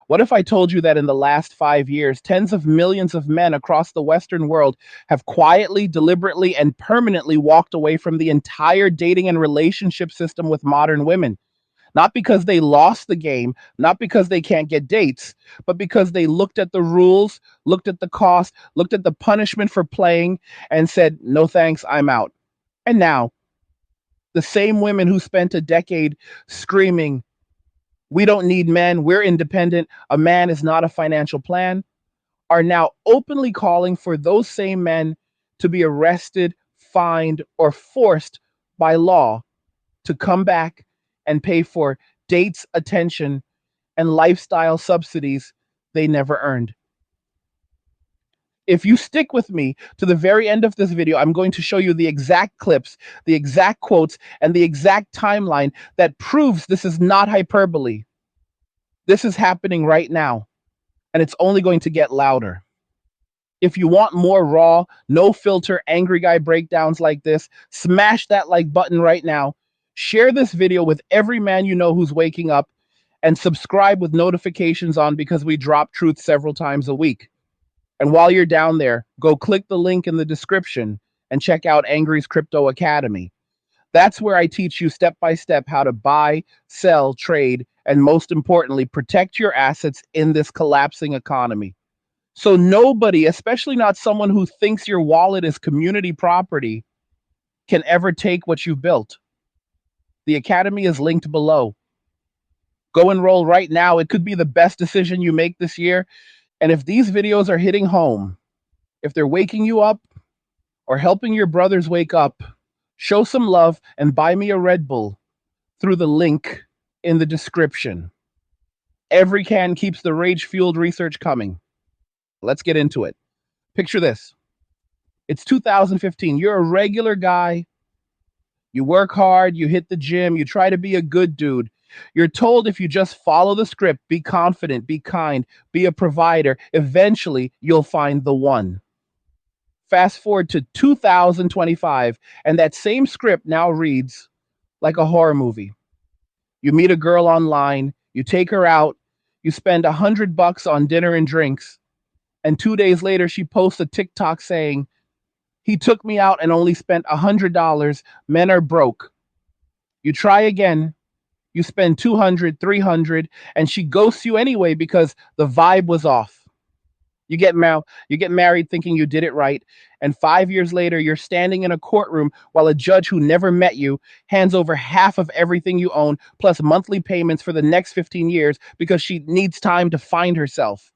What if I told you that in the last 5 years, tens of millions of men across the Western world have quietly, deliberately, and permanently walked away from the entire dating and relationship system with modern women? Not because they lost the game, not because they can't get dates, but because they looked at the rules, looked at the cost, looked at the punishment for playing, and said, no thanks, I'm out. And now, the same women who spent a decade screaming, we don't need men, we're independent, a man is not a financial plan, are now openly calling for those same men to be arrested, fined, or forced by law to come back and pay for dates, attention, and lifestyle subsidies they never earned. If you stick with me to the very end of this video, I'm going to show you the exact clips, the exact quotes, and the exact timeline that proves this is not hyperbole. This is happening right now, and it's only going to get louder. If you want more raw, no filter, angry guy breakdowns like this, smash that like button right now. Share this video with every man you know who's waking up, and subscribe with notifications on because we drop truth several times a week. And while you're down there, go click the link in the description and check out Angry's Crypto Academy. That's where I teach you step by step how to buy, sell, trade, and most importantly, protect your assets in this collapsing economy. So nobody, especially not someone who thinks your wallet is community property, can ever take what you've built. The Academy is linked below. Go enroll right now. It could be the best decision you make this year. And if these videos are hitting home, if they're waking you up or helping your brothers wake up, show some love and buy me a Red Bull through the link in the description. Every can keeps the rage-fueled research coming. Let's get into it. Picture this. It's 2015. You're a regular guy. You work hard, you hit the gym, you try to be a good dude. You're told if you just follow the script, be confident, be kind, be a provider, eventually you'll find the one. Fast forward to 2025, and that same script now reads like a horror movie. You meet a girl online, you take her out, you spend $100 on dinner and drinks, and 2 days later she posts a TikTok saying, he took me out and only spent $100, men are broke. You try again, you spend $200, $300, and she ghosts you anyway because the vibe was off. You get married thinking you did it right, and 5 years later, you're standing in a courtroom while a judge who never met you hands over half of everything you own, plus monthly payments for the next 15 years because she needs time to find herself.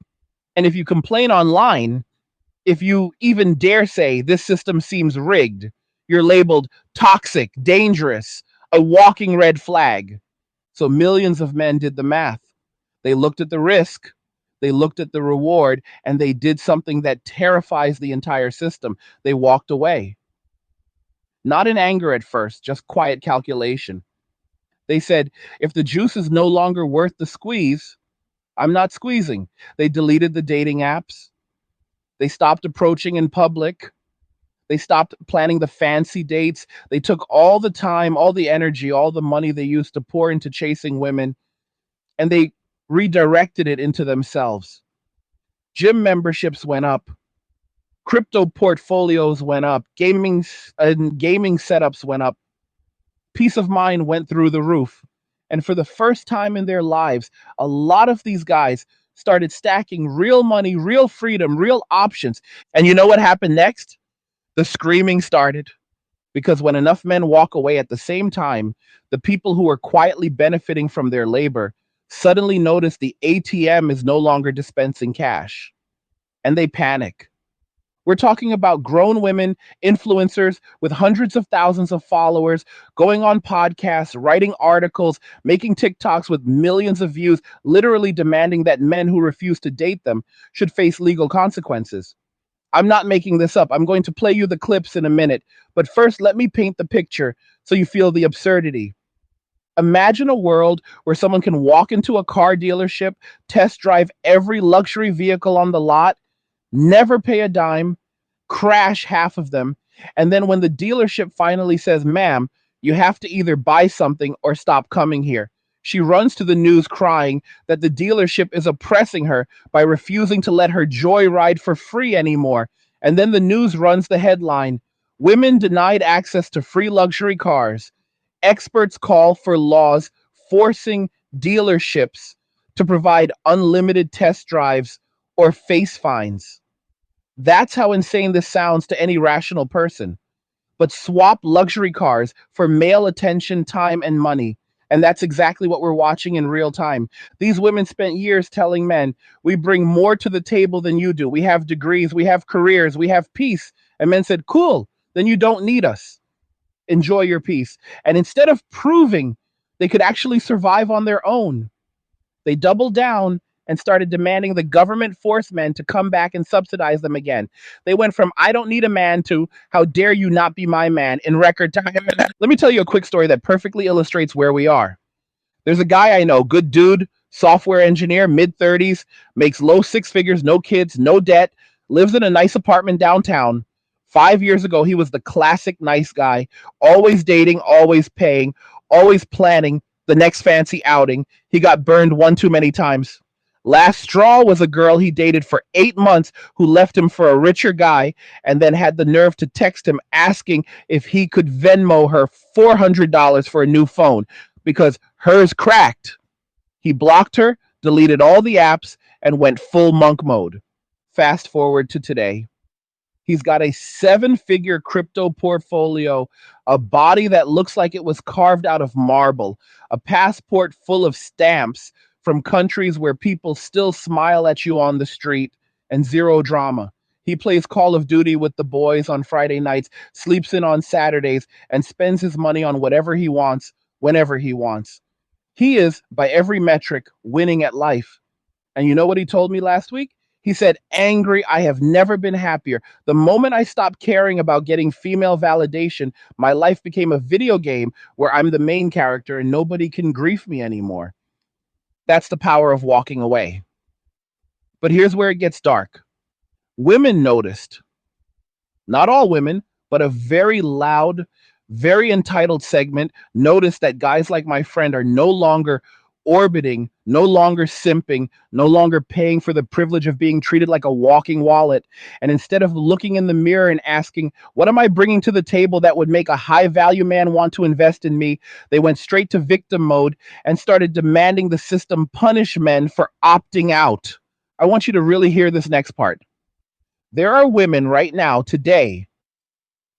And if you complain online, if you even dare say this system seems rigged, you're labeled toxic, dangerous, a walking red flag. So millions of men did the math. They looked at the risk, they looked at the reward, and they did something that terrifies the entire system. They walked away. Not in anger at first, just quiet calculation. They said, if the juice is no longer worth the squeeze, I'm not squeezing. They deleted the dating apps. They stopped approaching in public. They stopped planning the fancy dates. They took all the time, all the energy, all the money they used to pour into chasing women, and they redirected it into themselves. Gym memberships went up. Crypto portfolios went up. Gaming setups went up. Peace of mind went through the roof. And for the first time in their lives, a lot of these guys started stacking real money, real freedom, real options. And you know what happened next? The screaming started. Because when enough men walk away at the same time, the people who are quietly benefiting from their labor suddenly notice the ATM is no longer dispensing cash. And they panic. We're talking about grown women, influencers with hundreds of thousands of followers, going on podcasts, writing articles, making TikToks with millions of views, literally demanding that men who refuse to date them should face legal consequences. I'm not making this up. I'm going to play you the clips in a minute. But first, let me paint the picture so you feel the absurdity. Imagine a world where someone can walk into a car dealership, test drive every luxury vehicle on the lot, never pay a dime, crash half of them, and then when the dealership finally says, ma'am, you have to either buy something or stop coming here, She runs to the news crying that the dealership is oppressing her by refusing to let her joyride for free anymore. And then the news runs the headline: Women denied access to free luxury cars. Experts call for laws forcing dealerships to provide unlimited test drives or face fines. That's how insane this sounds to any rational person. But swap luxury cars for male attention, time, and money. And that's exactly what we're watching in real time. These women spent years telling men, we bring more to the table than you do. We have degrees, we have careers, we have peace. And men said, cool, then you don't need us. Enjoy your peace. And instead of proving they could actually survive on their own, they doubled down and started demanding the government force men to come back and subsidize them again. They went from I don't need a man to how dare you not be my man in record time. Let me tell you a quick story that perfectly illustrates where we are. There's a guy I know, good dude, software engineer, mid 30s, makes low six figures, no kids, no debt, lives in a nice apartment downtown. 5 years ago, he was the classic nice guy, always dating, always paying, always planning the next fancy outing. He got burned one too many times. Last straw was a girl he dated for 8 months who left him for a richer guy and then had the nerve to text him asking if he could Venmo her $400 for a new phone because hers cracked. He blocked her, deleted all the apps, and went full monk mode. Fast forward to today. He's got a 7-figure crypto portfolio, a body that looks like it was carved out of marble, a passport full of stamps from countries where people still smile at you on the street, and zero drama. He plays Call of Duty with the boys on Friday nights, sleeps in on Saturdays, and spends his money on whatever he wants, whenever he wants. He is, by every metric, winning at life. And you know what he told me last week? He said, angry, I have never been happier. The moment I stopped caring about getting female validation, my life became a video game where I'm the main character and nobody can grief me anymore. That's the power of walking away. But here's where it gets dark. Women noticed. Not all women, but a very loud, very entitled segment noticed that guys like my friend are no longer orbiting, no longer simping, no longer paying for the privilege of being treated like a walking wallet. And instead of looking in the mirror and asking, what am I bringing to the table that would make a high value man want to invest in me? They went straight to victim mode and started demanding the system punish men for opting out. I want you to really hear this next part. There are women right now, today,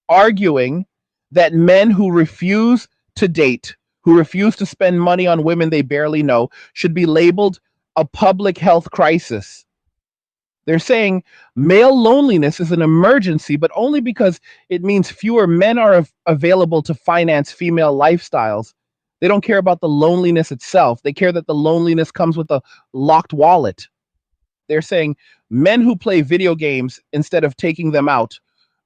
arguing that men who refuse to date, who refuse to spend money on women they barely know, should be labeled a public health crisis. They're saying male loneliness is an emergency, but only because it means fewer men are available to finance female lifestyles. They don't care about the loneliness itself. They care that the loneliness comes with a locked wallet. They're saying men who play video games instead of taking them out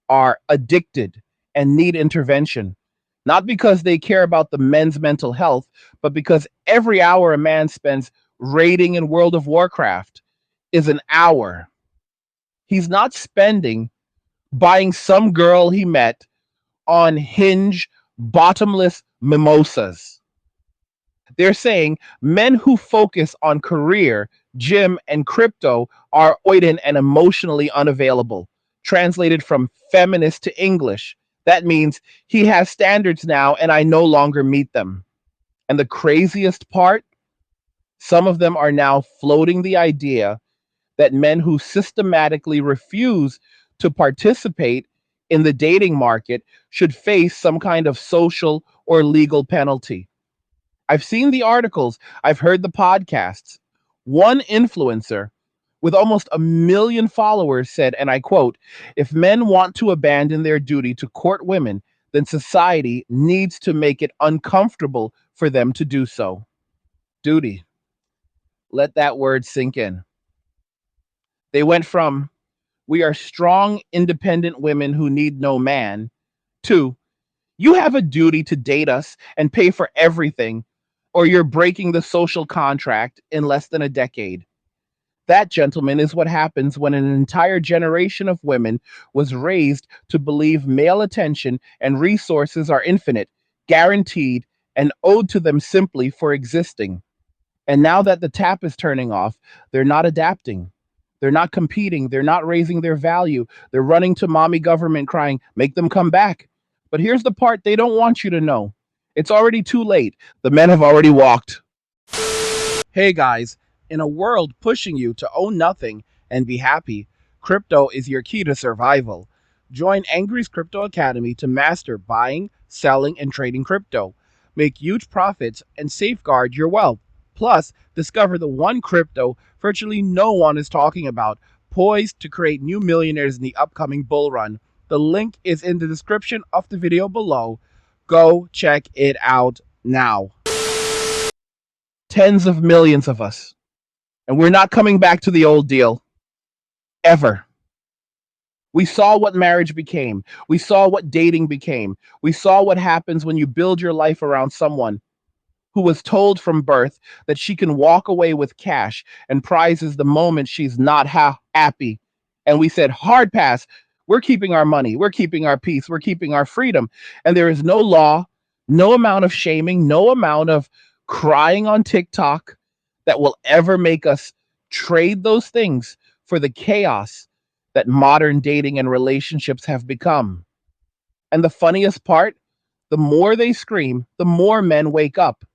are addicted and need intervention. Not because they care about the men's mental health, but because every hour a man spends raiding in World of Warcraft is an hour he's not spending buying some girl he met on Hinge bottomless mimosas. They're saying men who focus on career, gym, and crypto are oiden and emotionally unavailable. Translated from feminist to English, that means he has standards now and I no longer meet them. And the craziest part, some of them are now floating the idea that men who systematically refuse to participate in the dating market should face some kind of social or legal penalty. I've seen the articles, I've heard the podcasts. One influencer with almost 1 million followers said, and I quote, if men want to abandon their duty to court women, then society needs to make it uncomfortable for them to do so. Duty. Let that word sink in. They went from, we are strong, independent women who need no man, to, you have a duty to date us and pay for everything, or you're breaking the social contract in less than a decade. That, gentlemen, is what happens when an entire generation of women was raised to believe male attention and resources are infinite, guaranteed, and owed to them simply for existing. And now that the tap is turning off, they're not adapting. They're not competing. They're not raising their value. They're running to mommy government crying, make them come back. But here's the part they don't want you to know. It's already too late. The men have already walked. Hey guys, in a world pushing you to own nothing and be happy, crypto is your key to survival. Join Angry's Crypto Academy to master buying, selling, and trading crypto. Make huge profits and safeguard your wealth. Plus, discover the one crypto virtually no one is talking about, poised to create new millionaires in the upcoming bull run. The link is in the description of the video below. Go check it out now. Tens of millions of us. And we're not coming back to the old deal. Ever. We saw what marriage became. We saw what dating became. We saw what happens when you build your life around someone who was told from birth that she can walk away with cash and prizes the moment she's not happy. And we said, hard pass. We're keeping our money. We're keeping our peace. We're keeping our freedom. And there is no law, no amount of shaming, no amount of crying on TikTok that will ever make us trade those things for the chaos that modern dating and relationships have become. And the funniest part, the more they scream, the more men wake up.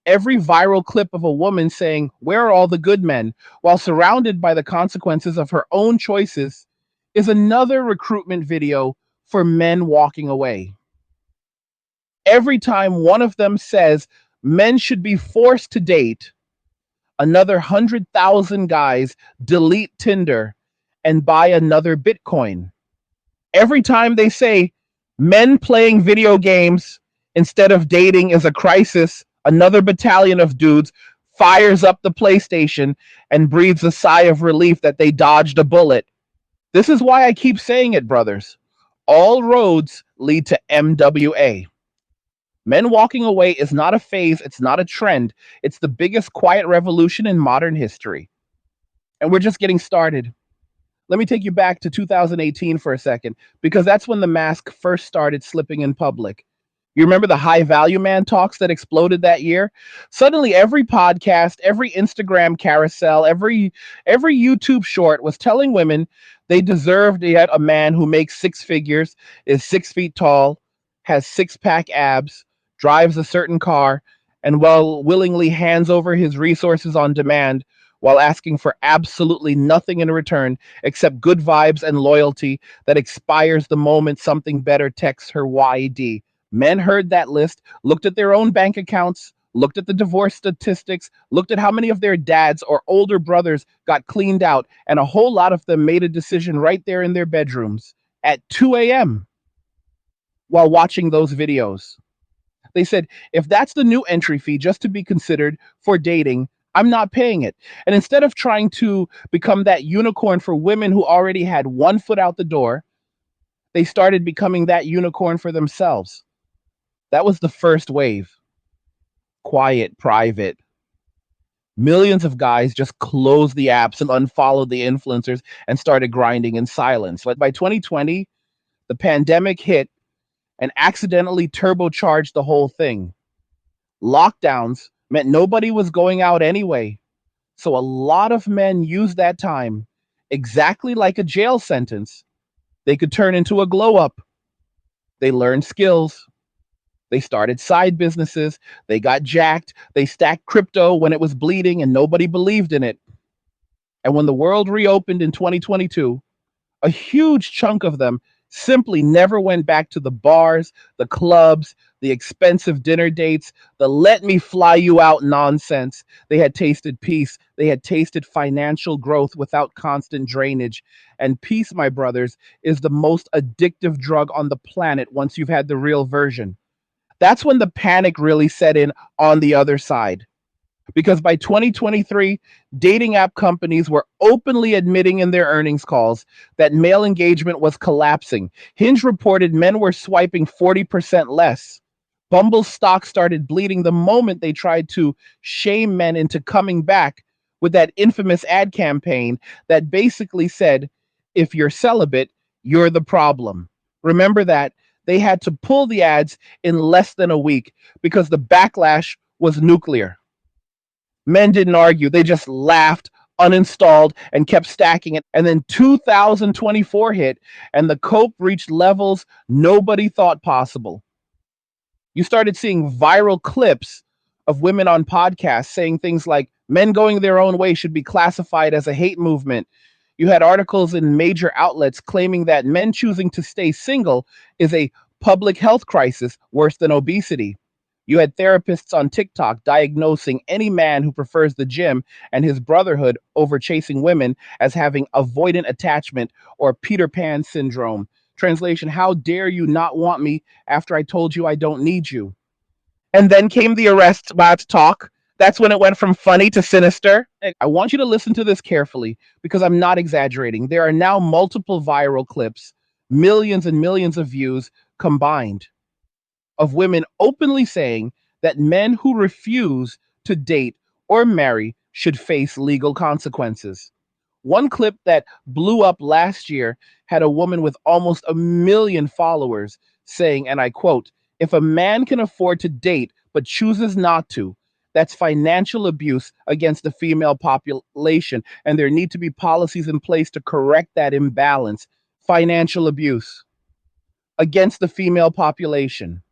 Every viral clip of a woman saying, "Where are all the good men?" while surrounded by the consequences of her own choices is another recruitment video for men walking away. Every time one of them says men should be forced to date, another 100,000 guys delete Tinder and buy another Bitcoin. Every time they say men playing video games instead of dating is a crisis, another battalion of dudes fires up the PlayStation and breathes a sigh of relief that they dodged a bullet. This is why I keep saying it, brothers. All roads lead to MWA. Men walking away is not a phase, it's not a trend. It's the biggest quiet revolution in modern history. And we're just getting started. Let me take you back to 2018 for a second, because that's when the mask first started slipping in public. You remember the high value man talks that exploded that year? Suddenly every podcast, every Instagram carousel, every YouTube short was telling women they deserved yet a man who makes six figures, is 6 feet tall, has six-pack abs, drives a certain car, and willingly hands over his resources on demand while asking for absolutely nothing in return except good vibes and loyalty that expires the moment something better texts her YD. Men heard that list, looked at their own bank accounts, looked at the divorce statistics, looked at how many of their dads or older brothers got cleaned out, and a whole lot of them made a decision right there in their bedrooms at 2 a.m. while watching those videos. They said, if that's the new entry fee just to be considered for dating, I'm not paying it. And instead of trying to become that unicorn for women who already had one foot out the door, they started becoming that unicorn for themselves. That was the first wave. Quiet, private. Millions of guys just closed the apps and unfollowed the influencers and started grinding in silence. But by 2020, the pandemic hit and accidentally turbocharged the whole thing. Lockdowns meant nobody was going out anyway. So a lot of men used that time exactly like a jail sentence. They could turn into a glow up. They learned skills. They started side businesses. They got jacked. They stacked crypto when it was bleeding and nobody believed in it. And when the world reopened in 2022, a huge chunk of them simply never went back to the bars, the clubs, the expensive dinner dates, the let me fly you out nonsense. They had tasted peace. They had tasted financial growth without constant drainage. And peace, my brothers, is the most addictive drug on the planet once you've had the real version. That's when the panic really set in on the other side. Because by 2023, dating app companies were openly admitting in their earnings calls that male engagement was collapsing. Hinge reported men were swiping 40% less. Bumble's stock started bleeding the moment they tried to shame men into coming back with that infamous ad campaign that basically said, if you're celibate, you're the problem. Remember that? They had to pull the ads in less than a week because the backlash was nuclear. Men didn't argue, they just laughed, uninstalled, and kept stacking it. And then 2024 hit, and the cope reached levels nobody thought possible. You started seeing viral clips of women on podcasts saying things like men going their own way should be classified as a hate movement. You had articles in major outlets claiming that men choosing to stay single is a public health crisis worse than obesity. You had therapists on TikTok diagnosing any man who prefers the gym and his brotherhood over chasing women as having avoidant attachment or Peter Pan syndrome. Translation: how dare you not want me after I told you I don't need you? And then came the arrest about talk. That's when it went from funny to sinister. I want you to listen to this carefully because I'm not exaggerating. There are now multiple viral clips, millions and millions of views combined, of women openly saying that men who refuse to date or marry should face legal consequences. One clip that blew up last year had a woman with almost 1 million followers saying, and I quote, if a man can afford to date but chooses not to, that's financial abuse against the female population, and there need to be policies in place to correct that imbalance. Financial abuse against the female population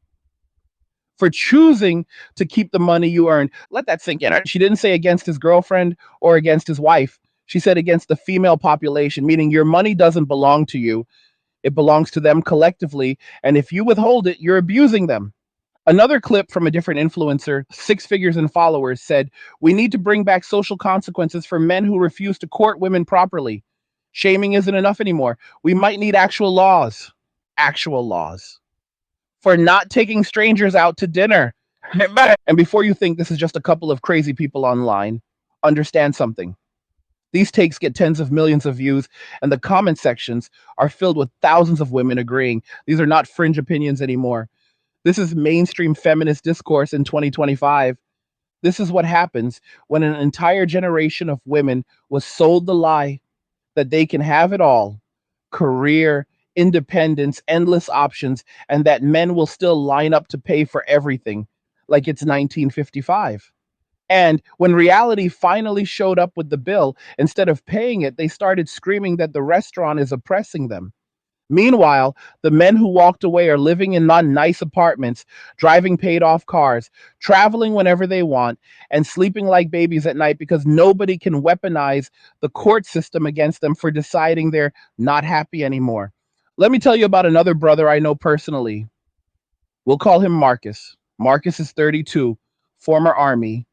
for choosing to keep the money you earned. Let that sink in. She didn't say against his girlfriend or against his wife. She said against the female population, meaning your money doesn't belong to you. It belongs to them collectively. And if you withhold it, you're abusing them. Another clip from a different influencer, 6 figures in followers, said, we need to bring back social consequences for men who refuse to court women properly. Shaming isn't enough anymore. We might need actual laws. Actual laws for not taking strangers out to dinner. And before you think this is just a couple of crazy people online, understand something. These takes get tens of millions of views, and the comment sections are filled with thousands of women agreeing. These are not fringe opinions anymore. This is mainstream feminist discourse in 2025. This is what happens when an entire generation of women was sold the lie that they can have it all: career, independence, endless options, and that men will still line up to pay for everything like it's 1955. And when reality finally showed up with the bill, instead of paying it, they started screaming that the restaurant is oppressing them. Meanwhile, the men who walked away are living in non-nice apartments, driving paid-off cars, traveling whenever they want, and sleeping like babies at night because nobody can weaponize the court system against them for deciding they're not happy anymore. Let me tell you about another brother I know personally. We'll call him Marcus. Marcus is 32, former Army,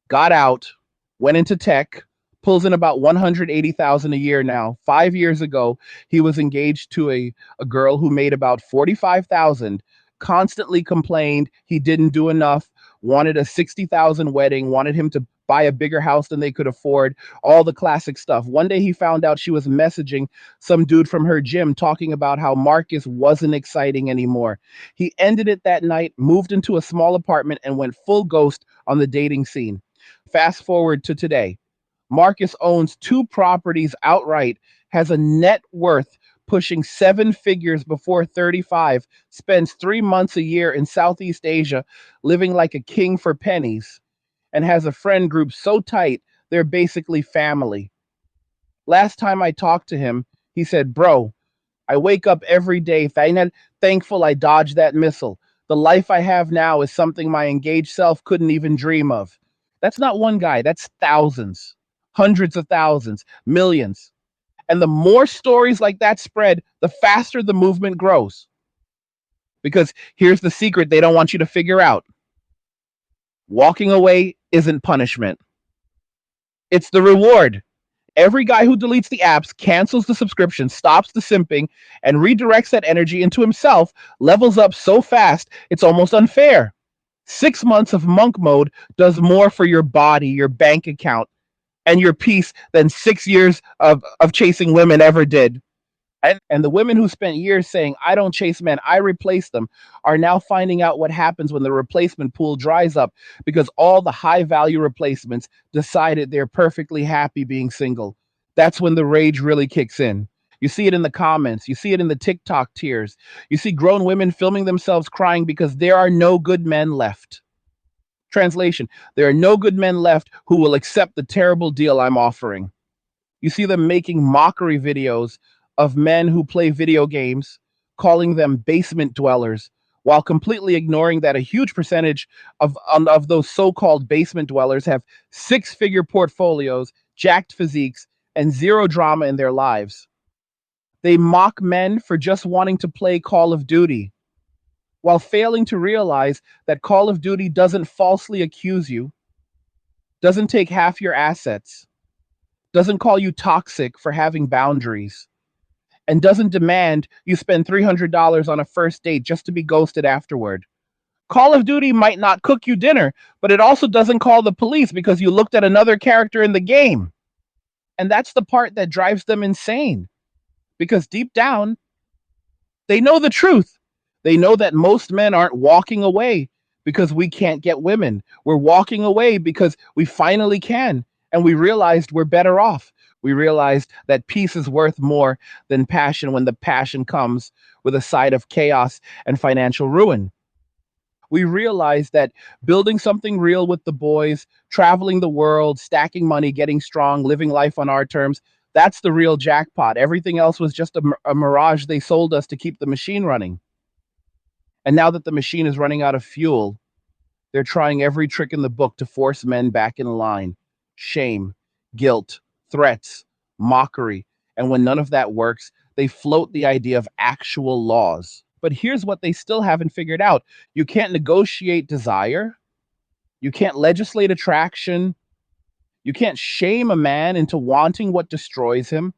got out, went into tech, pulls in about 180,000 a year now. 5 years ago, he was engaged to a girl who made about 45,000, constantly complained he didn't do enough, wanted a 60,000 wedding, wanted him to buy a bigger house than they could afford, all the classic stuff. One day he found out she was messaging some dude from her gym talking about how Marcus wasn't exciting anymore. He ended it that night, moved into a small apartment, and went full ghost on the dating scene. Fast forward to today. Marcus owns 2 properties outright, has a net worth pushing 7 figures before 35, spends 3 months a year in Southeast Asia living like a king for pennies, and has a friend group so tight they're basically family. Last time I talked to him, he said, bro, I wake up every day thankful I dodged that missile. The life I have now is something my engaged self couldn't even dream of. That's not one guy, that's thousands, hundreds of thousands, millions. And the more stories like that spread, the faster the movement grows. Because here's the secret they don't want you to figure out: walking away isn't punishment, it's the reward. Every guy who deletes the apps, cancels the subscription, stops the simping, and redirects that energy into himself levels up so fast it's almost unfair. 6 months of monk mode does more for your body, your bank account, and your peace than 6 years of chasing women ever did. And the women who spent years saying, I don't chase men, I replace them, are now finding out what happens when the replacement pool dries up because all the high value replacements decided they're perfectly happy being single. That's when the rage really kicks in. You see it in the comments. You see it in the TikTok tears. You see grown women filming themselves crying because there are no good men left. Translation: there are no good men left who will accept the terrible deal I'm offering. You see them making mockery videos of men who play video games, calling them basement dwellers, while completely ignoring that a huge percentage of those so-called basement dwellers have six-figure portfolios, jacked physiques, and zero drama in their lives. They mock men for just wanting to play Call of Duty, while failing to realize that Call of Duty doesn't falsely accuse you, doesn't take half your assets, doesn't call you toxic for having boundaries, and doesn't demand you spend $300 on a first date just to be ghosted afterward. Call of Duty might not cook you dinner, but it also doesn't call the police because you looked at another character in the game. And that's the part that drives them insane. Because deep down, they know the truth. They know that most men aren't walking away because we can't get women. We're walking away because we finally can. And we realized we're better off. We realized that peace is worth more than passion when the passion comes with a side of chaos and financial ruin. We realized that building something real with the boys, traveling the world, stacking money, getting strong, living life on our terms, that's the real jackpot. Everything else was just a mirage they sold us to keep the machine running. And now that the machine is running out of fuel, they're trying every trick in the book to force men back in line. Shame, guilt, threats, mockery. And when none of that works, they float the idea of actual laws. But here's what they still haven't figured out: you can't negotiate desire, you can't legislate attraction, you can't shame a man into wanting what destroys him.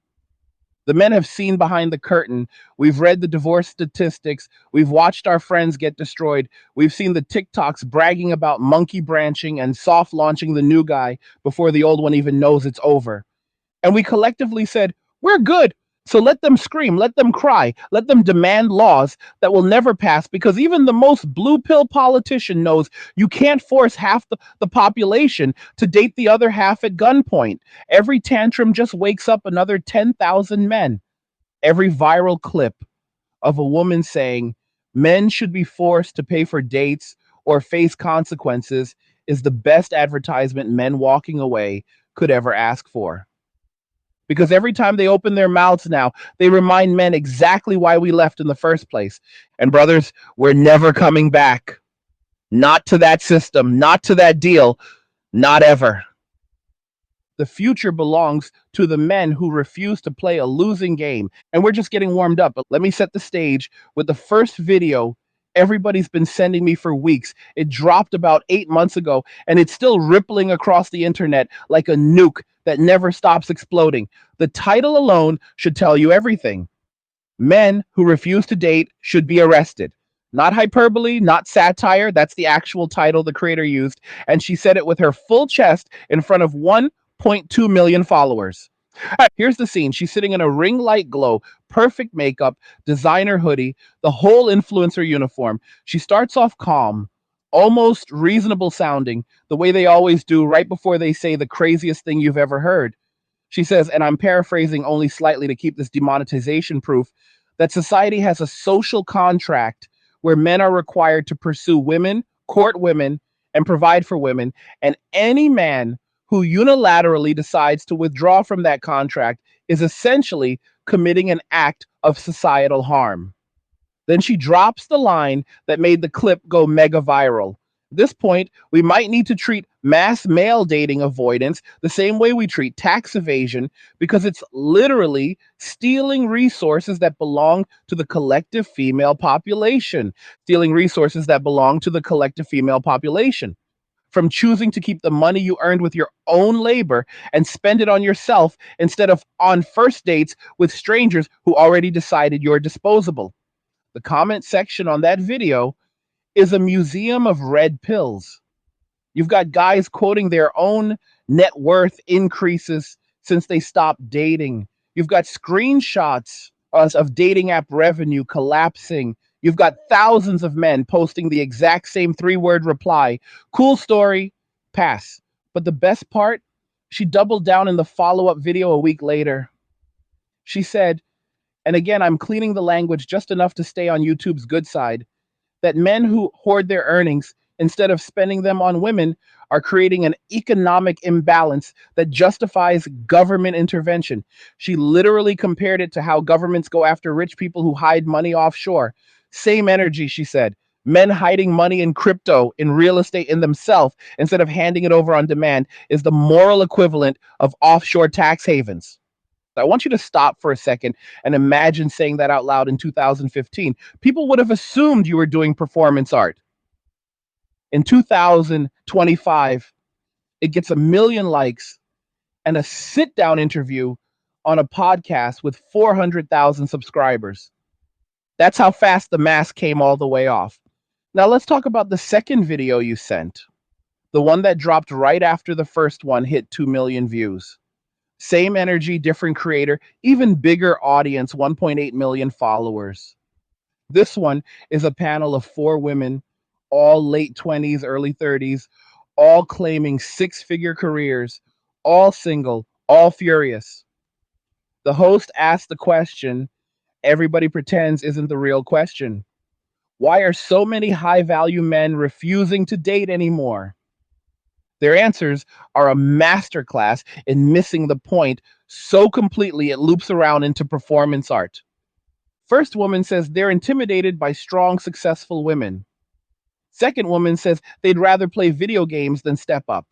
The men have seen behind the curtain. We've read the divorce statistics. We've watched our friends get destroyed. We've seen the TikToks bragging about monkey branching and soft launching the new guy before the old one even knows it's over. And we collectively said, we're good. So let them scream, let them cry, let them demand laws that will never pass, because even the most blue pill politician knows you can't force half the population to date the other half at gunpoint. Every tantrum just wakes up another 10,000 men. Every viral clip of a woman saying men should be forced to pay for dates or face consequences is the best advertisement men walking away could ever ask for. Because every time they open their mouths now, they remind men exactly why we left in the first place. And brothers, we're never coming back. Not to that system, not to that deal, not ever. The future belongs to the men who refuse to play a losing game. And we're just getting warmed up. But let me set the stage with the first video everybody's been sending me for weeks. It dropped about 8 months ago, and it's still rippling across the internet like a nuke that never stops exploding. The title alone should tell you everything. Men who refuse to date should be arrested. Not hyperbole, not satire. That's the actual title the creator used. And she said it with her full chest in front of 1.2 million followers. Here's the scene. She's sitting in a ring light glow, perfect makeup, designer hoodie, the whole influencer uniform. She starts off calm, almost reasonable sounding, the way they always do right before they say the craziest thing you've ever heard. She says, and I'm paraphrasing only slightly to keep this demonetization proof, that society has a social contract where men are required to pursue women, court women, and provide for women, and any man who unilaterally decides to withdraw from that contract is essentially committing an act of societal harm. Then she drops the line that made the clip go mega viral. At this point, we might need to treat mass male dating avoidance the same way we treat tax evasion, because it's literally stealing resources that belong to the collective female population. Stealing resources that belong to the collective female population. From choosing to keep the money you earned with your own labor and spend it on yourself instead of on first dates with strangers who already decided you're disposable. The comment section on that video is a museum of red pills. You've got guys quoting their own net worth increases since they stopped dating. You've got screenshots of dating app revenue collapsing. You've got thousands of men posting the exact same 3-word reply. Cool story, pass. But the best part, she doubled down in the follow-up video a week later. She said, And again, I'm cleaning the language just enough to stay on YouTube's good side, that men who hoard their earnings instead of spending them on women are creating an economic imbalance that justifies government intervention. She literally compared it to how governments go after rich people who hide money offshore. Same energy, she said. Men hiding money in crypto, in real estate, in themselves, instead of handing it over on demand, is the moral equivalent of offshore tax havens. I want you to stop for a second and imagine saying that out loud in 2015. People would have assumed you were doing performance art. In 2025, it gets 1 million likes and a sit down interview on a podcast with 400,000 subscribers. That's how fast the mask came all the way off. Now let's talk about the second video you sent, the one that dropped right after the first one hit 2 million views. Same energy, different creator, even bigger audience, 1.8 million followers. This one is a panel of 4 women, all late 20s, early 30s, all claiming six-figure careers, all single, all furious. The host asked the question everybody pretends isn't the real question. Why are so many high-value men refusing to date anymore? Their answers are a masterclass in missing the point so completely it loops around into performance art. First woman says they're intimidated by strong, successful women. Second woman says they'd rather play video games than step up.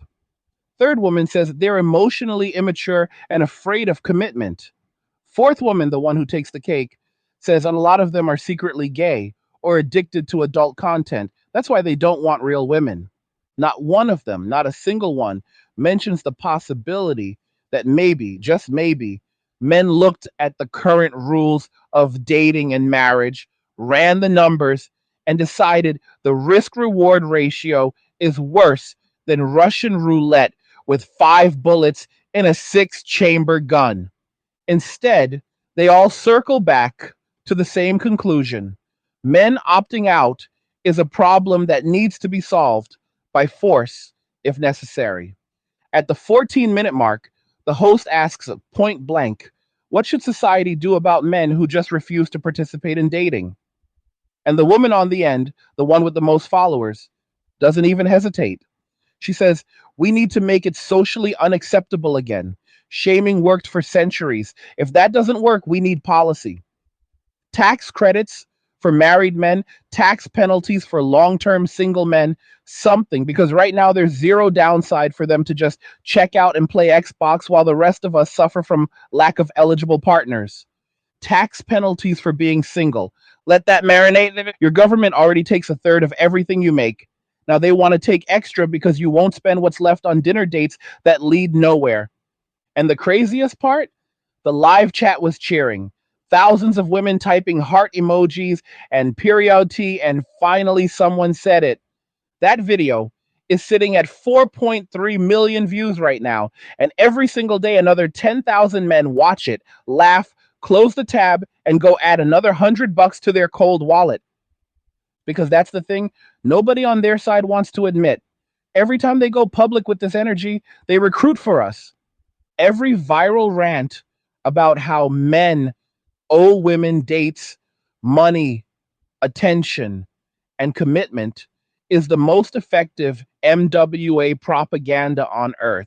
Third woman says they're emotionally immature and afraid of commitment. Fourth woman, the one who takes the cake, says a lot of them are secretly gay or addicted to adult content. That's why they don't want real women. Not one of them, not a single one, mentions the possibility that maybe, just maybe, men looked at the current rules of dating and marriage, ran the numbers, and decided the risk reward ratio is worse than Russian roulette with 5 bullets in a 6-chamber gun. Instead, they all circle back to the same conclusion. Men opting out is a problem that needs to be solved by force if necessary. At the 14-minute mark, the host asks point blank, what should society do about men who just refuse to participate in dating? And the woman on the end, the one with the most followers, doesn't even hesitate. She says, we need to make it socially unacceptable again. Shaming worked for centuries. If that doesn't work, we need policy. Tax credits for married men, tax penalties for long-term single men, something, because right now there's zero downside for them to just check out and play Xbox while the rest of us suffer from lack of eligible partners. Tax penalties for being single. Let that marinate. Your government already takes a third of everything you make. Now they want to take extra because you won't spend what's left on dinner dates that lead nowhere. And the craziest part, the live chat was cheering. Thousands of women typing heart emojis and period T, and finally someone said it. That video is sitting at 4.3 million views right now, and every single day another 10,000 men watch it, laugh, close the tab, and go add another $100 to their cold wallet. Because that's the thing, nobody on their side wants to admit. Every time they go public with this energy, they recruit for us. Every viral rant about how men owe women dates, money, attention, and commitment is the most effective MWA propaganda on earth.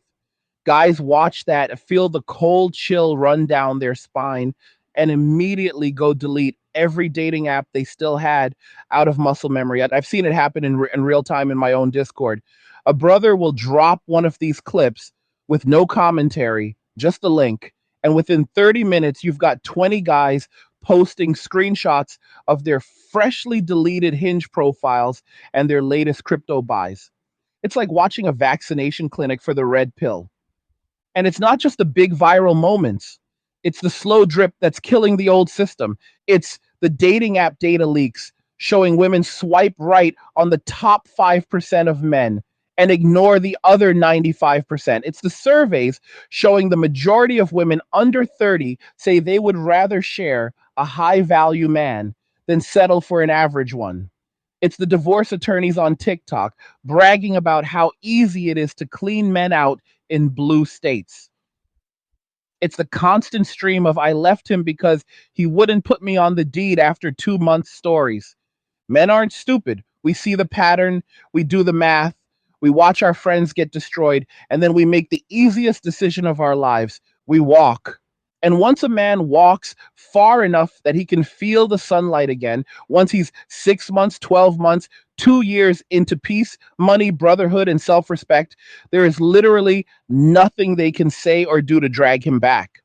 Guys watch that, feel the cold chill run down their spine, and immediately go delete every dating app they still had out of muscle memory. I've seen it happen in real time in my own Discord. A brother will drop one of these clips with no commentary, just a link, and within 30 minutes, you've got 20 guys posting screenshots of their freshly deleted Hinge profiles and their latest crypto buys. It's like watching a vaccination clinic for the red pill. And it's not just the big viral moments. It's the slow drip that's killing the old system. It's the dating app data leaks showing women swipe right on the top 5% of men and ignore the other 95%. It's the surveys showing the majority of women under 30 say they would rather share a high value man than settle for an average one. It's the divorce attorneys on TikTok bragging about how easy it is to clean men out in blue states. It's the constant stream of I left him because he wouldn't put me on the deed after 2 months stories. Men aren't stupid. We see the pattern, we do the math, we watch our friends get destroyed, and then we make the easiest decision of our lives. We walk. And once a man walks far enough that he can feel the sunlight again, once he's 6 months, 12 months, 2 years into peace, money, brotherhood, and self respect, there is literally nothing they can say or do to drag him back.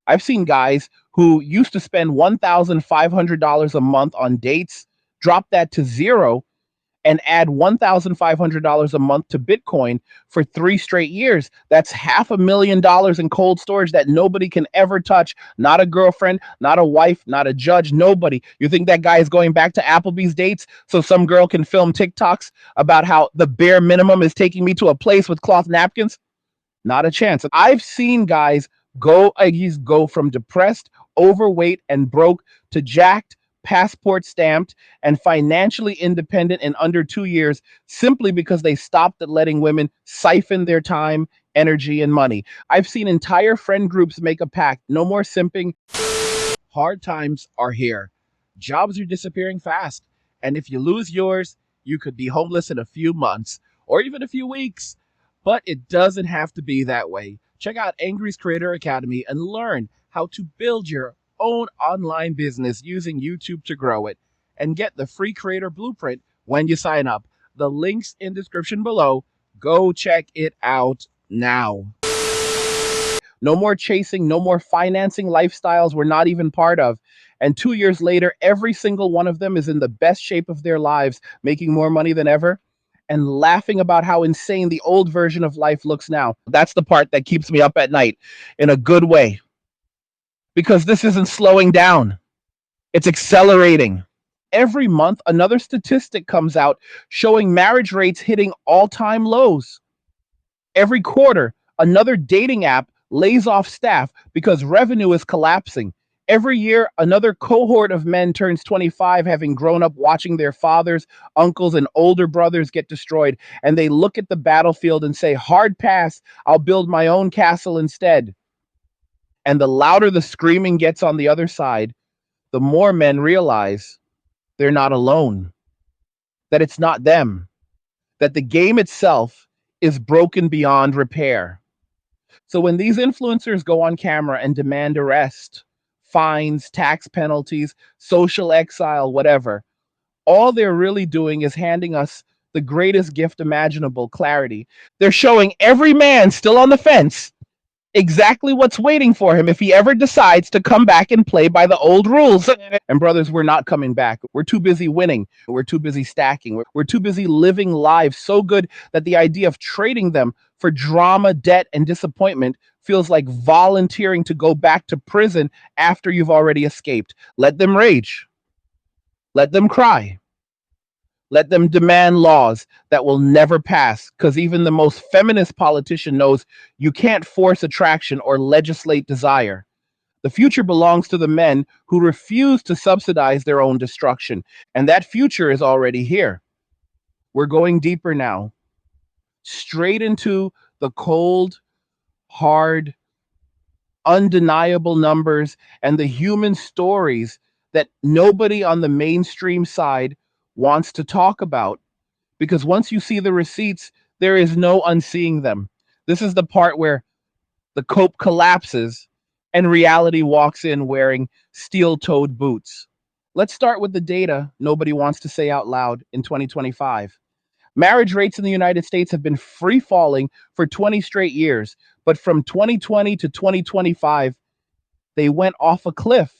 I've seen guys who used to spend $1,500 a month on dates, drop that to zero, and add $1,500 a month to Bitcoin for 3 straight years. That's $500,000 in cold storage that nobody can ever touch. Not a girlfriend, not a wife, not a judge, nobody. You think that guy is going back to Applebee's dates so some girl can film TikToks about how the bare minimum is taking me to a place with cloth napkins? Not a chance. I've seen guys go from depressed, overweight, and broke to jacked, passport stamped, and financially independent in under 2 years simply because they stopped at letting women siphon their time, energy, and money. I've seen entire friend groups make a pact: no more simping. Hard times are here. Jobs are disappearing fast. And if you lose yours, you could be homeless in a few months or even a few weeks. But it doesn't have to be that way. Check out Angry's Creator Academy and learn how to build your own online business using YouTube to grow it. And get the free creator blueprint when you sign up. The link's in description below. Go check it out now. No more chasing, no more financing lifestyles we're not even part of. And 2 years later, every single one of them is in the best shape of their lives, making more money than ever, and laughing about how insane the old version of life looks now. That's the part that keeps me up at night in a good way, because this isn't slowing down, it's accelerating. Every month, another statistic comes out showing marriage rates hitting all time lows. Every quarter, another dating app lays off staff because revenue is collapsing. Every year, another cohort of men turns 25, having grown up watching their fathers, uncles, and older brothers get destroyed. And they look at the battlefield and say, hard pass, I'll build my own castle instead. And the louder the screaming gets on the other side, the more men realize they're not alone, that it's not them, that the game itself is broken beyond repair. So when these influencers go on camera and demand arrest, fines, tax penalties, social exile, whatever, all they're really doing is handing us the greatest gift imaginable: clarity. They're showing every man still on the fence exactly what's waiting for him if he ever decides to come back and play by the old rules. And brothers, we're not coming back. We're too busy winning. We're too busy stacking. We're too busy living lives so good that the idea of trading them for drama, debt, and disappointment feels like volunteering to go back to prison after you've already escaped. Let them rage. Let them cry. Let them demand laws that will never pass, because even the most feminist politician knows you can't force attraction or legislate desire. The future belongs to the men who refuse to subsidize their own destruction. And that future is already here. We're going deeper now, straight into the cold, hard, undeniable numbers and the human stories that nobody on the mainstream side wants to talk about. Because once you see the receipts, there is no unseeing them. This is the part where the cope collapses and reality walks in wearing steel-toed boots. Let's start with the data nobody wants to say out loud in 2025. Marriage rates in the United States have been free falling for 20 straight years, but from 2020 to 2025, they went off a cliff.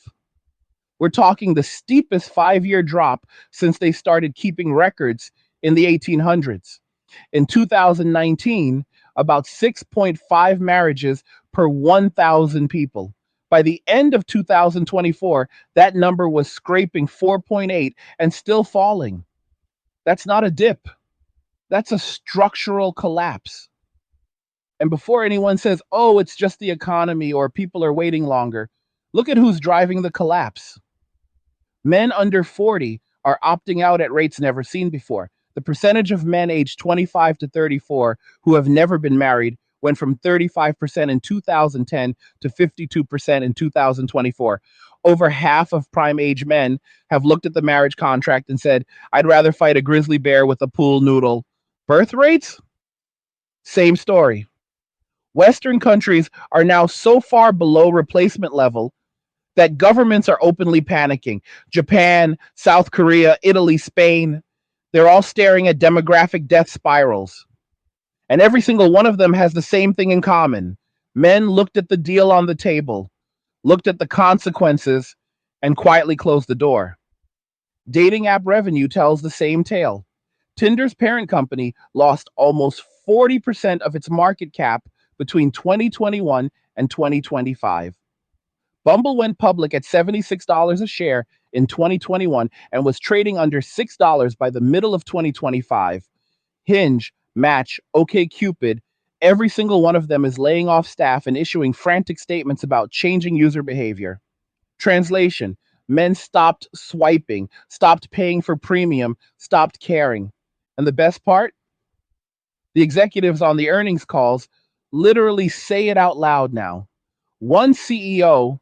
We're talking the steepest 5-year drop since they started keeping records in the 1800s. In 2019, about 6.5 marriages per 1,000 people. By the end of 2024, that number was scraping 4.8 and still falling. That's not a dip. That's a structural collapse. And before anyone says, oh, it's just the economy or people are waiting longer, look at who's driving the collapse. Men under 40 are opting out at rates never seen before. The percentage of men aged 25 to 34 who have never been married went from 35% in 2010 to 52% in 2024. Over half of prime age men have looked at the marriage contract and said, I'd rather fight a grizzly bear with a pool noodle. Birth rates? Same story. Western countries are now so far below replacement level that governments are openly panicking. Japan, South Korea, Italy, Spain, they're all staring at demographic death spirals. And every single one of them has the same thing in common. Men looked at the deal on the table, looked at the consequences, and quietly closed the door. Dating app revenue tells the same tale. Tinder's parent company lost almost 40% of its market cap between 2021 and 2025. Bumble went public at $76 a share in 2021 and was trading under $6 by the middle of 2025. Hinge, Match, OkCupid, every single one of them is laying off staff and issuing frantic statements about changing user behavior. Translation: men stopped swiping, stopped paying for premium, stopped caring. And the best part? The executives on the earnings calls literally say it out loud now. One CEO,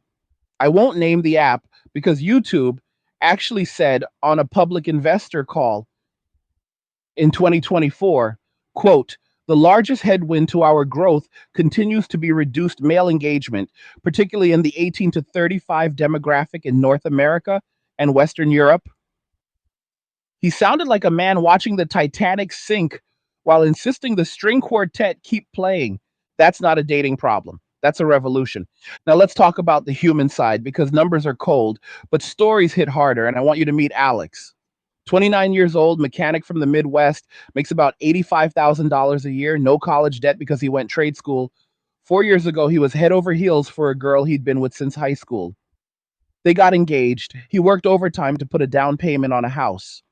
I won't name the app because YouTube actually said on a public investor call in 2024, quote, the largest headwind to our growth continues to be reduced male engagement, particularly in the 18 to 35 demographic in North America and Western Europe. He sounded like a man watching the Titanic sink while insisting the string quartet keep playing. That's not a dating problem. That's a revolution. Now let's talk about the human side because numbers are cold, but stories hit harder. And I want you to meet Alex. 29 years old, mechanic from the Midwest, makes about $85,000 a year, no college debt because he went trade school. 4 years ago, he was head over heels for a girl he'd been with since high school. They got engaged. He worked overtime to put a down payment on a house.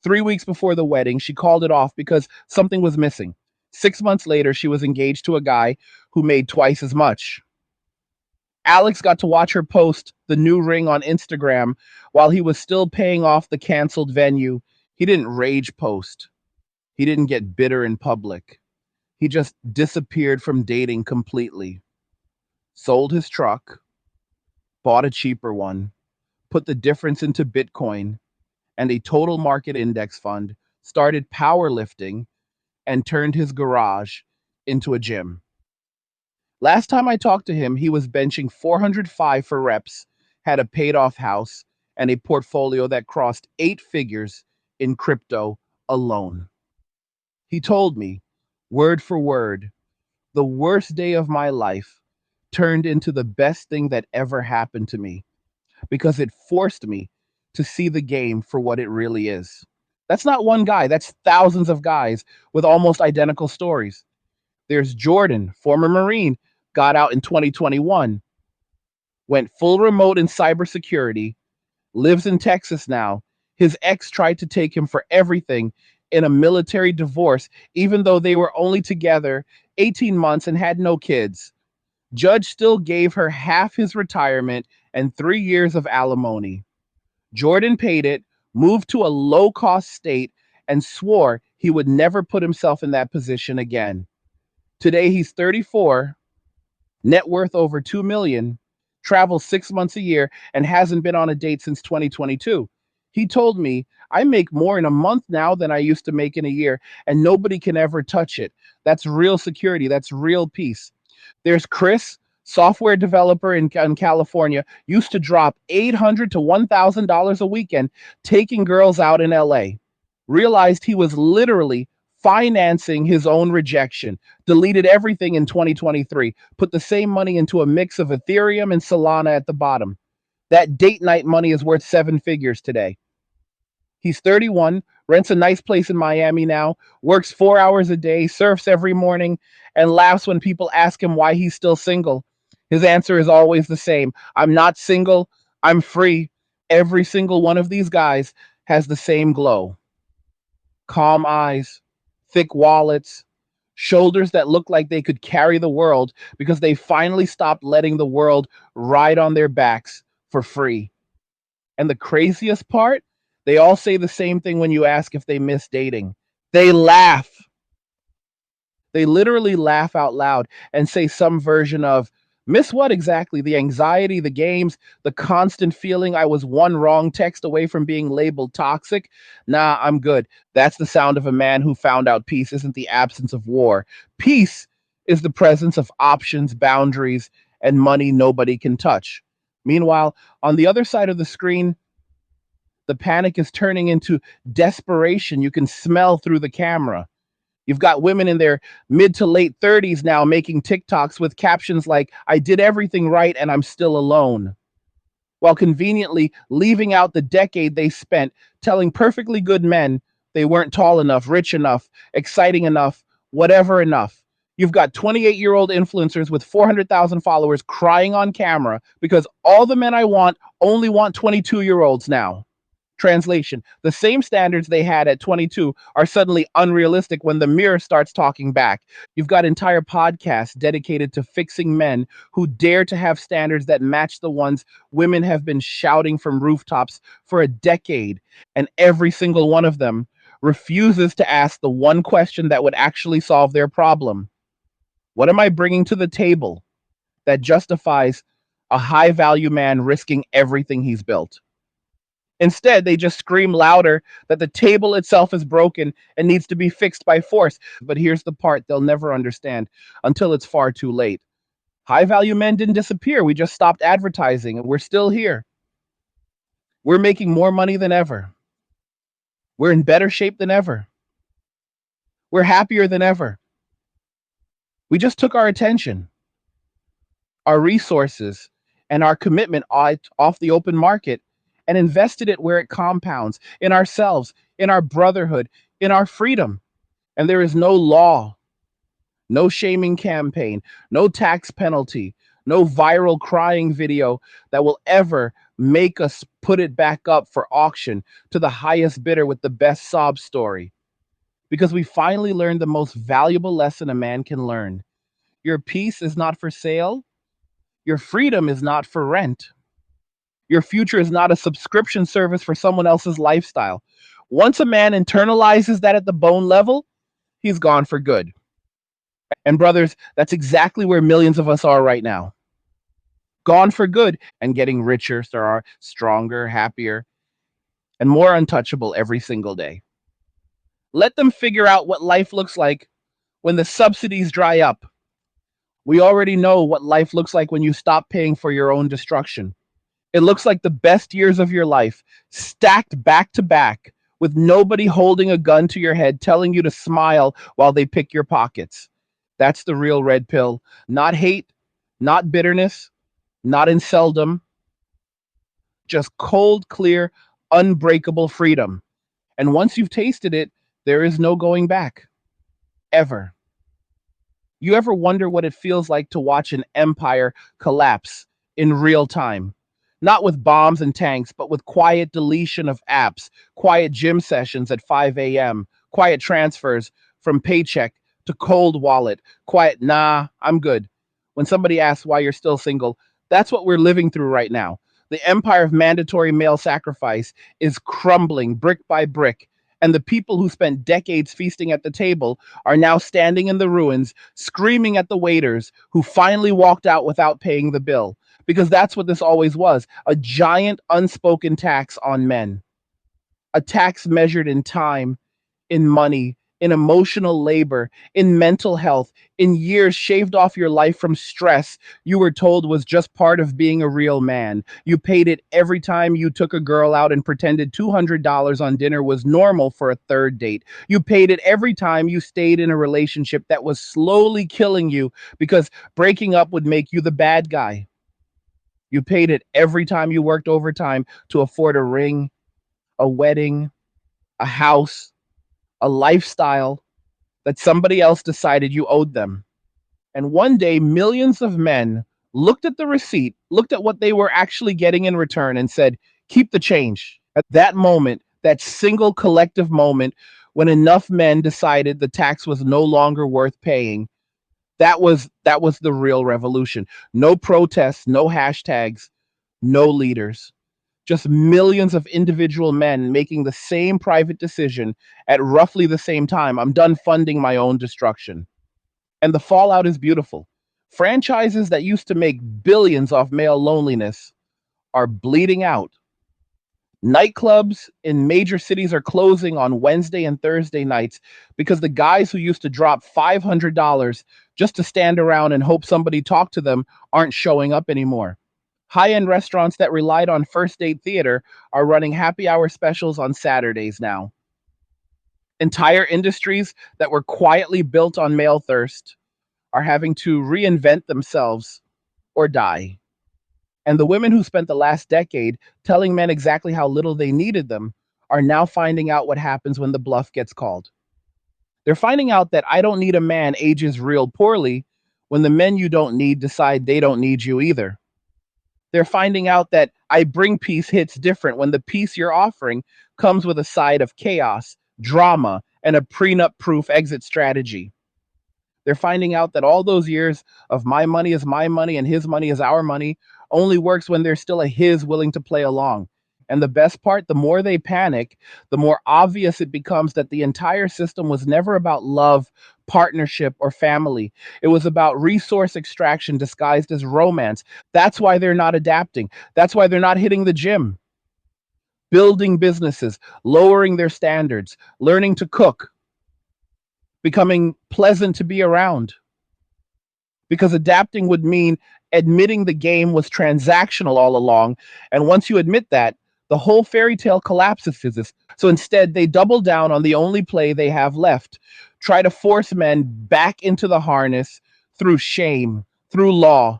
3 weeks before the wedding, she called it off because something was missing. 6 months later, she was engaged to a guy who made twice as much. Alex got to watch her post the new ring on Instagram while he was still paying off the canceled venue. He didn't rage post. He didn't get bitter in public. He just disappeared from dating completely. Sold his truck, bought a cheaper one, put the difference into Bitcoin and a total market index fund, started powerlifting, and turned his garage into a gym. Last time I talked to him, he was benching 405 for reps, had a paid off house, and a portfolio that crossed 8 figures in crypto alone. He told me, word for word, the worst day of my life turned into the best thing that ever happened to me because it forced me to see the game for what it really is. That's not one guy, that's thousands of guys with almost identical stories. There's Jordan, former Marine, got out in 2021, went full remote in cybersecurity, lives in Texas now. His ex tried to take him for everything in a military divorce, even though they were only together 18 months and had no kids. Judge still gave her half his retirement and 3 years of alimony. Jordan paid it, moved to a low cost state, and swore he would never put himself in that position again. Today he's 34, net worth over 2 million, travels 6 months a year, and hasn't been on a date since 2022. He told me, I make more in a month now than I used to make in a year, and nobody can ever touch it. That's real security. That's real peace. There's Chris, software developer in California, used to drop $800 to $1,000 a weekend taking girls out in LA. Realized he was literally financing his own rejection, deleted everything in 2023, put the same money into a mix of Ethereum and Solana at the bottom. That date night money is worth 7 figures today. He's 31, rents a nice place in Miami now, works 4 hours a day, surfs every morning, and laughs when people ask him why he's still single. His answer is always the same: I'm not single, I'm free. Every single one of these guys has the same glow: calm eyes, thick wallets, shoulders that look like they could carry the world because they finally stopped letting the world ride on their backs for free. And the craziest part, they all say the same thing when you ask if they miss dating. They laugh. They literally laugh out loud and say some version of, miss what exactly? The anxiety, the games, the constant feeling I was one wrong text away from being labeled toxic. Nah, I'm good. That's the sound of a man who found out peace isn't the absence of war. Peace is the presence of options, boundaries, and money nobody can touch. Meanwhile, on the other side of the screen, the panic is turning into desperation. You can smell through the camera. You've got women in their mid to late 30s now making TikToks with captions like, I did everything right and I'm still alone, while conveniently leaving out the decade they spent telling perfectly good men they weren't tall enough, rich enough, exciting enough, whatever enough. You've got 28-year-old influencers with 400,000 followers crying on camera because all the men I want only want 22-year-olds now. Translation: the same standards they had at 22 are suddenly unrealistic when the mirror starts talking back. You've got entire podcasts dedicated to fixing men who dare to have standards that match the ones women have been shouting from rooftops for a decade. And every single one of them refuses to ask the one question that would actually solve their problem. What am I bringing to the table that justifies a high value man risking everything he's built? Instead, they just scream louder that the table itself is broken and needs to be fixed by force. But here's the part they'll never understand until it's far too late. High value men didn't disappear. We just stopped advertising and we're still here. We're making more money than ever. We're in better shape than ever. We're happier than ever. We just took our attention, our resources, and our commitment off the open market and invested it where it compounds in ourselves, in our brotherhood, in our freedom. And there is no law, no shaming campaign, no tax penalty, no viral crying video that will ever make us put it back up for auction to the highest bidder with the best sob story. Because we finally learned the most valuable lesson a man can learn. Your peace is not for sale. Your freedom is not for rent. Your future is not a subscription service for someone else's lifestyle. Once a man internalizes that at the bone level, he's gone for good. And brothers, that's exactly where millions of us are right now. Gone for good and getting richer, stronger, happier, and more untouchable every single day. Let them figure out what life looks like when the subsidies dry up. We already know what life looks like when you stop paying for your own destruction. It looks like the best years of your life, stacked back to back, with nobody holding a gun to your head telling you to smile while they pick your pockets. That's the real red pill. Not hate, not bitterness, not inceldom, just cold, clear, unbreakable freedom. And once you've tasted it, there is no going back. Ever. You ever wonder what it feels like to watch an empire collapse in real time? Not with bombs and tanks, but with quiet deletion of apps, quiet gym sessions at 5 a.m., quiet transfers from paycheck to cold wallet, quiet, nah, I'm good. When somebody asks why you're still single, that's what we're living through right now. The empire of mandatory male sacrifice is crumbling brick by brick, and the people who spent decades feasting at the table are now standing in the ruins, screaming at the waiters who finally walked out without paying the bill. Because that's what this always was, a giant unspoken tax on men. A tax measured in time, in money, in emotional labor, in mental health, in years shaved off your life from stress you were told was just part of being a real man. You paid it every time you took a girl out and pretended $200 on dinner was normal for a third date. You paid it every time you stayed in a relationship that was slowly killing you because breaking up would make you the bad guy. You paid it every time you worked overtime to afford a ring, a wedding, a house, a lifestyle that somebody else decided you owed them. And one day, millions of men looked at the receipt, looked at what they were actually getting in return, and said, keep the change. At that moment, that single collective moment when enough men decided the tax was no longer worth paying, that was the real revolution. No protests, no hashtags, no leaders. Just millions of individual men making the same private decision at roughly the same time. I'm done funding my own destruction. And the fallout is beautiful. Franchises that used to make billions off male loneliness are bleeding out. Nightclubs in major cities are closing on Wednesday and Thursday nights because the guys who used to drop $500 just to stand around and hope somebody talked to them aren't showing up anymore. High end restaurants that relied on first date theater are running happy hour specials on Saturdays now. Entire industries that were quietly built on male thirst are having to reinvent themselves or die. And the women who spent the last decade telling men exactly how little they needed them are now finding out what happens when the bluff gets called. They're finding out that I don't need a man ages real poorly when the men you don't need decide they don't need you either. They're finding out that I bring peace hits different when the peace you're offering comes with a side of chaos, drama, and a prenup proof exit strategy. They're finding out that all those years of my money is my money and his money is our money only works when there's still a his willing to play along. And the best part, the more they panic, the more obvious it becomes that the entire system was never about love, partnership, or family. It was about resource extraction disguised as romance. That's why they're not adapting. That's why they're not hitting the gym, building businesses, lowering their standards, learning to cook, becoming pleasant to be around. Because adapting would mean admitting the game was transactional all along. And once you admit that, the whole fairy tale collapses. So instead, they double down on the only play they have left, try to force men back into the harness through shame, through law,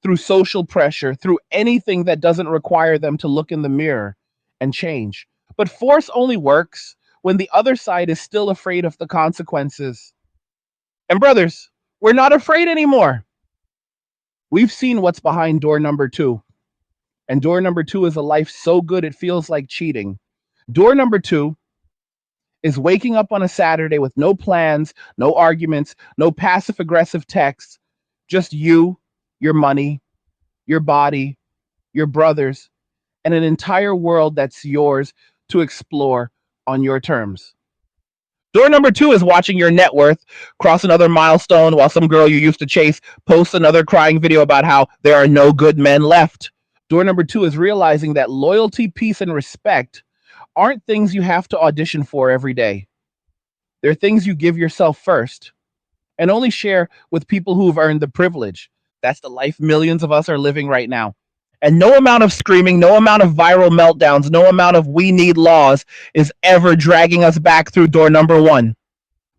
through social pressure, through anything that doesn't require them to look in the mirror and change. But force only works when the other side is still afraid of the consequences. And brothers, we're not afraid anymore. We've seen what's behind door number 2. And door number 2 is a life so good it feels like cheating. Door number 2 is waking up on a Saturday with no plans, no arguments, no passive aggressive texts, just you, your money, your body, your brothers, and an entire world that's yours to explore on your terms. Door number 2 is watching your net worth cross another milestone while some girl you used to chase posts another crying video about how there are no good men left. Door number 2 is realizing that loyalty, peace, and respect aren't things you have to audition for every day. They're things you give yourself first and only share with people who've earned the privilege. That's the life millions of us are living right now. And no amount of screaming, no amount of viral meltdowns, no amount of we need laws is ever dragging us back through door number 1.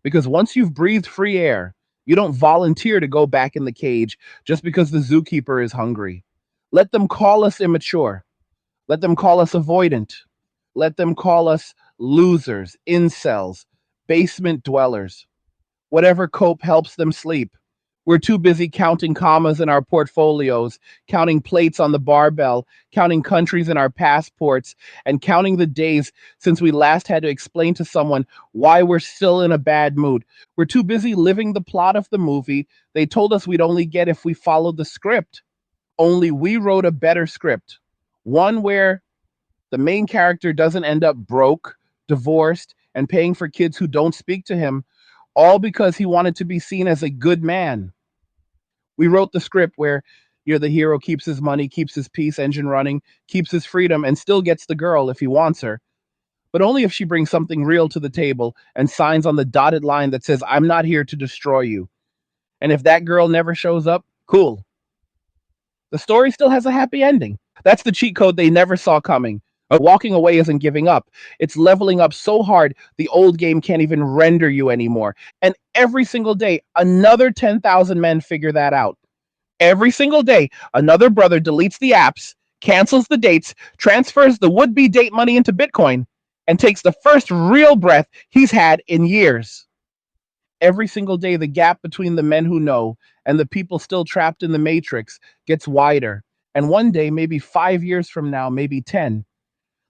Because once you've breathed free air, you don't volunteer to go back in the cage just because the zookeeper is hungry. Let them call us immature. Let them call us avoidant. Let them call us losers, incels, basement dwellers. Whatever cope helps them sleep. We're too busy counting commas in our portfolios, counting plates on the barbell, counting countries in our passports, and counting the days since we last had to explain to someone why we're still in a bad mood. We're too busy living the plot of the movie they told us we'd only get if we followed the script. Only we wrote a better script, one where the main character doesn't end up broke, divorced, and paying for kids who don't speak to him, all because he wanted to be seen as a good man. We wrote the script where the hero keeps his money, keeps his peace engine running, keeps his freedom, and still gets the girl if he wants her, but only if she brings something real to the table and signs on the dotted line that says, I'm not here to destroy you. And if that girl never shows up, cool. The story still has a happy ending. That's the cheat code they never saw coming. Walking away isn't giving up. It's leveling up so hard the old game can't even render you anymore. And every single day, another 10,000 men figure that out. Every single day, another brother deletes the apps, cancels the dates, transfers the would-be date money into Bitcoin, and takes the first real breath he's had in years. Every single day, the gap between the men who know and the people still trapped in the matrix gets wider. And one day, maybe 5 years from now, maybe 10,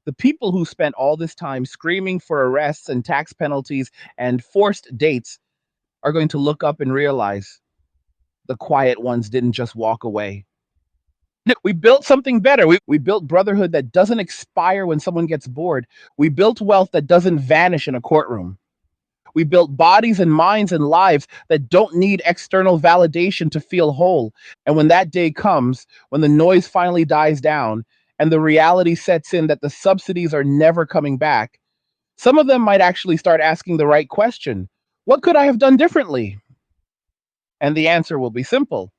the people who spent all this time screaming for arrests and tax penalties and forced dates are going to look up and realize the quiet ones didn't just walk away. We built something better. We built brotherhood that doesn't expire when someone gets bored. We built wealth that doesn't vanish in a courtroom. We built bodies and minds and lives that don't need external validation to feel whole. And when that day comes, when the noise finally dies down and the reality sets in that the subsidies are never coming back, some of them might actually start asking the right question: what could I have done differently? And the answer will be simple.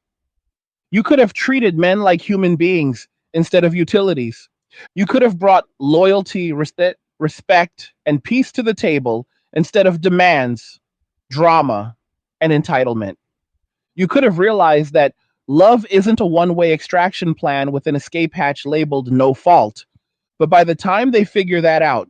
You could have treated men like human beings instead of utilities. You could have brought loyalty, respect, and peace to the table instead of demands, drama, and entitlement. You could have realized that love isn't a one way extraction plan with an escape hatch labeled no fault. But by the time they figure that out,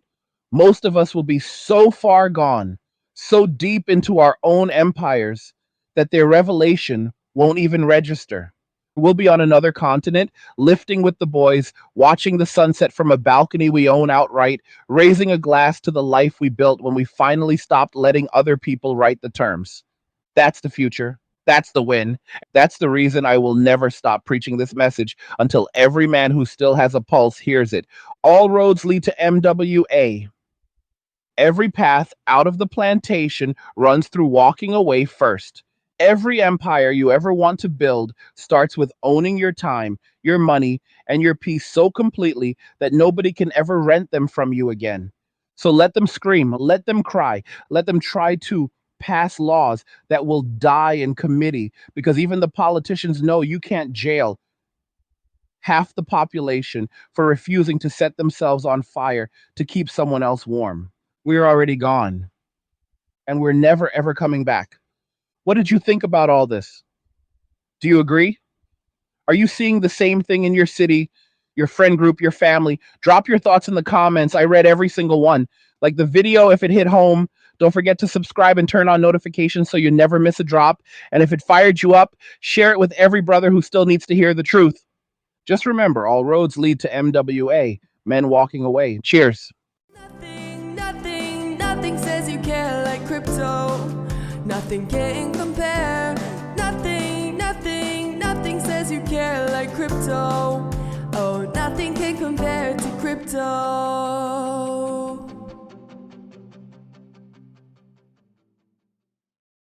most of us will be so far gone, so deep into our own empires, that their revelation won't even register. We'll be on another continent, lifting with the boys, watching the sunset from a balcony we own outright, raising a glass to the life we built when we finally stopped letting other people write the terms. That's the future. That's the win. That's the reason I will never stop preaching this message until every man who still has a pulse hears it. All roads lead to MWA. Every path out of the plantation runs through walking away first. Every empire you ever want to build starts with owning your time, your money, and your peace so completely that nobody can ever rent them from you again. So let them scream, let them cry, let them try to pass laws that will die in committee, because even the politicians know you can't jail half the population for refusing to set themselves on fire to keep someone else warm. We're already gone, and we're never ever coming back. What did you think about all this? Do you agree? Are you seeing the same thing in your city, your friend group, your family? Drop your thoughts in the comments. I read every single one. Like the video, if it hit home, don't forget to subscribe and turn on notifications so you never miss a drop. And if it fired you up, share it with every brother who still needs to hear the truth. Just remember, all roads lead to MWA, men walking away. Cheers. Nothing says you care like crypto. Nothing can compare. Nothing says you care like crypto. Oh, nothing can compare to crypto.